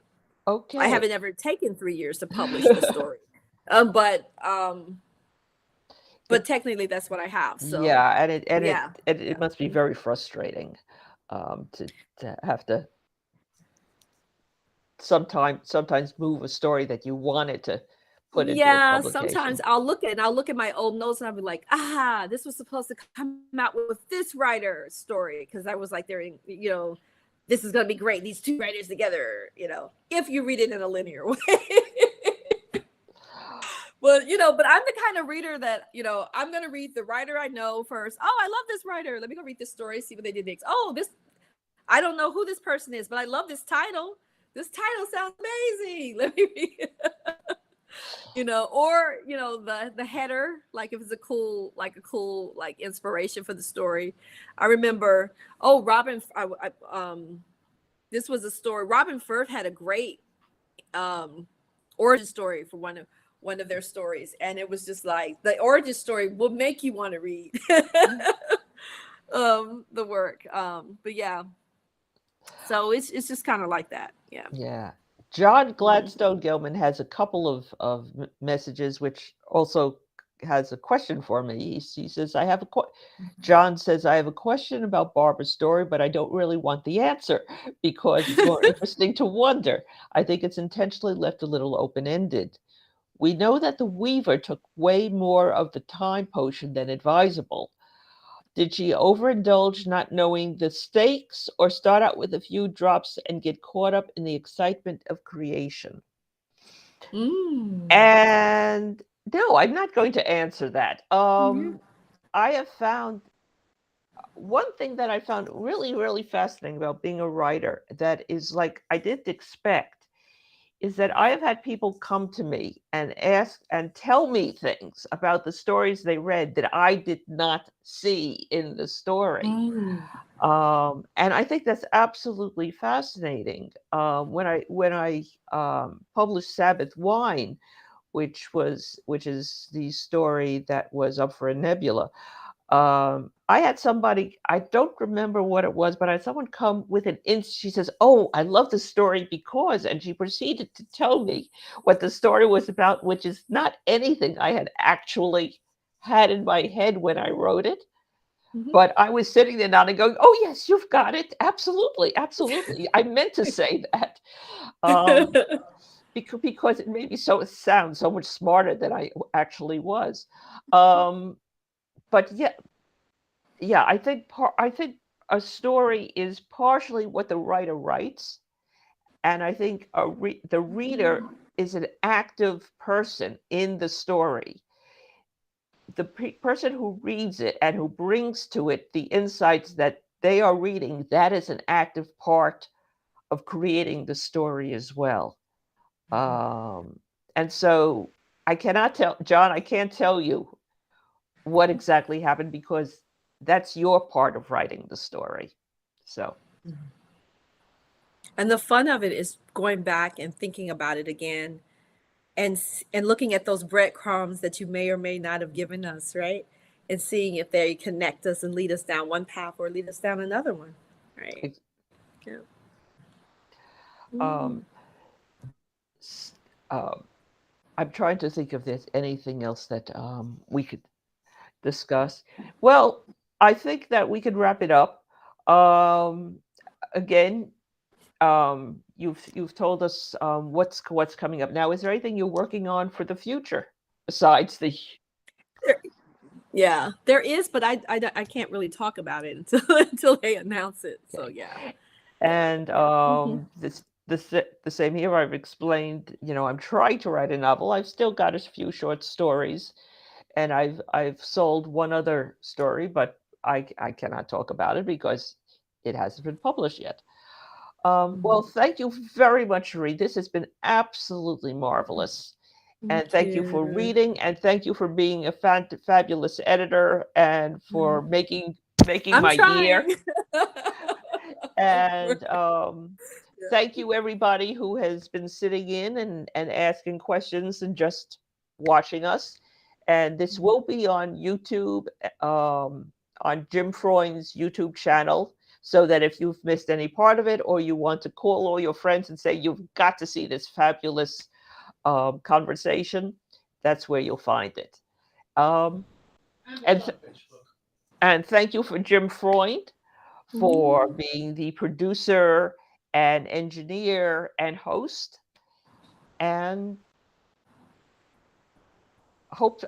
Speaker 3: Okay.
Speaker 2: I haven't ever taken 3 years to publish the story, but technically that's what I have. So
Speaker 3: yeah, and it must be very frustrating to have to sometimes move a story that you wanted to put into a publication.
Speaker 2: Sometimes I'll look at my old notes and I'll be like, this was supposed to come out with this writer's story, because I was like, this is going to be great, these 2 writers together, if you read it in a linear way. But I'm the kind of reader that, I'm going to read the writer I know first. Oh, I love this writer. Let me go read this story, see what they did next. Oh, I don't know who this person is, but I love this title. This title sounds amazing. Let me read it. or the header, like if it's a cool inspiration for the story. I remember, Robin, this was a story. Robin Firth had a great origin story for one of their stories, and it was just like the origin story will make you want to read the work. But yeah, so it's just kind of like that. Yeah.
Speaker 3: Yeah. John Gladstone Gilman has a couple of messages, which also has a question for me. He says, John says, I have a question about Barbara's story, but I don't really want the answer because it's more interesting to wonder. I think it's intentionally left a little open-ended. We know that the Weaver took way more of the time potion than advisable. Did she overindulge not knowing the stakes, or start out with a few drops and get caught up in the excitement of creation? And no, I'm not going to answer that. I have found one thing that I found really, really fascinating about being a writer that is like I didn't expect is that I have had people come to me and ask and tell me things about the stories they read that I did not see in the story. And I think that's absolutely fascinating. When I published Sabbath Wine, which is the story that was up for a Nebula, I had somebody, I don't remember what it was, but I had someone come with she says, oh, I love the story because, and she proceeded to tell me what the story was about, which is not anything I had actually had in my head when I wrote it. But I was sitting there nodding, going, oh, yes, you've got it. Absolutely. Absolutely. I meant to say that. Because it made me sound so much smarter than I actually was. But yeah, I think a story is partially what the writer writes, and I think the reader is an active person in the story. The person who reads it and who brings to it the insights that they are reading, that is an active part of creating the story as well. And so I cannot tell, John, I can't tell you what exactly happened because that's your part of writing the story. So.
Speaker 2: And the fun of it is going back and thinking about it again and looking at those breadcrumbs that you may or may not have given us, right? And seeing if they connect us and lead us down one path or lead us down another one, right? Yeah.
Speaker 3: I'm trying to think if there's anything else that we could discuss. Well, I think that we could wrap it up. Again, you've told us what's coming up now. Is there anything you're working on for the future besides the?
Speaker 2: Yeah, there is, but I can't really talk about it until they announce it. So yeah.
Speaker 3: And the same here. I've explained. I'm trying to write a novel. I've still got a few short stories, and I've sold one other story, but I cannot talk about it because it hasn't been published yet. Well, thank you very much, Sheree. This has been absolutely marvelous. And thank you for reading, and thank you for being a fabulous editor, and for making my year. And thank you, everybody who has been sitting in and asking questions and just watching us. And this will be on YouTube, on Jim Freund's YouTube channel, so that if you've missed any part of it, or you want to call all your friends and say, you've got to see this fabulous conversation, that's where you'll find it. And thank you for Jim Freund for being the producer and engineer and host. And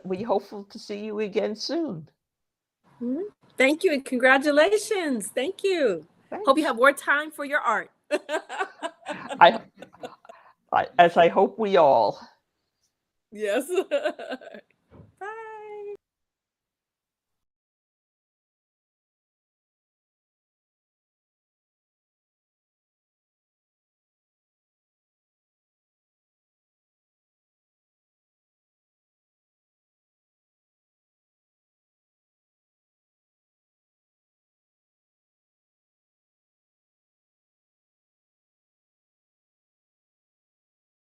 Speaker 3: we hopeful to see you again soon.
Speaker 2: Thank you, and congratulations. Thank you. Thanks. Hope you have more time for your art.
Speaker 3: As I hope we all.
Speaker 2: Yes.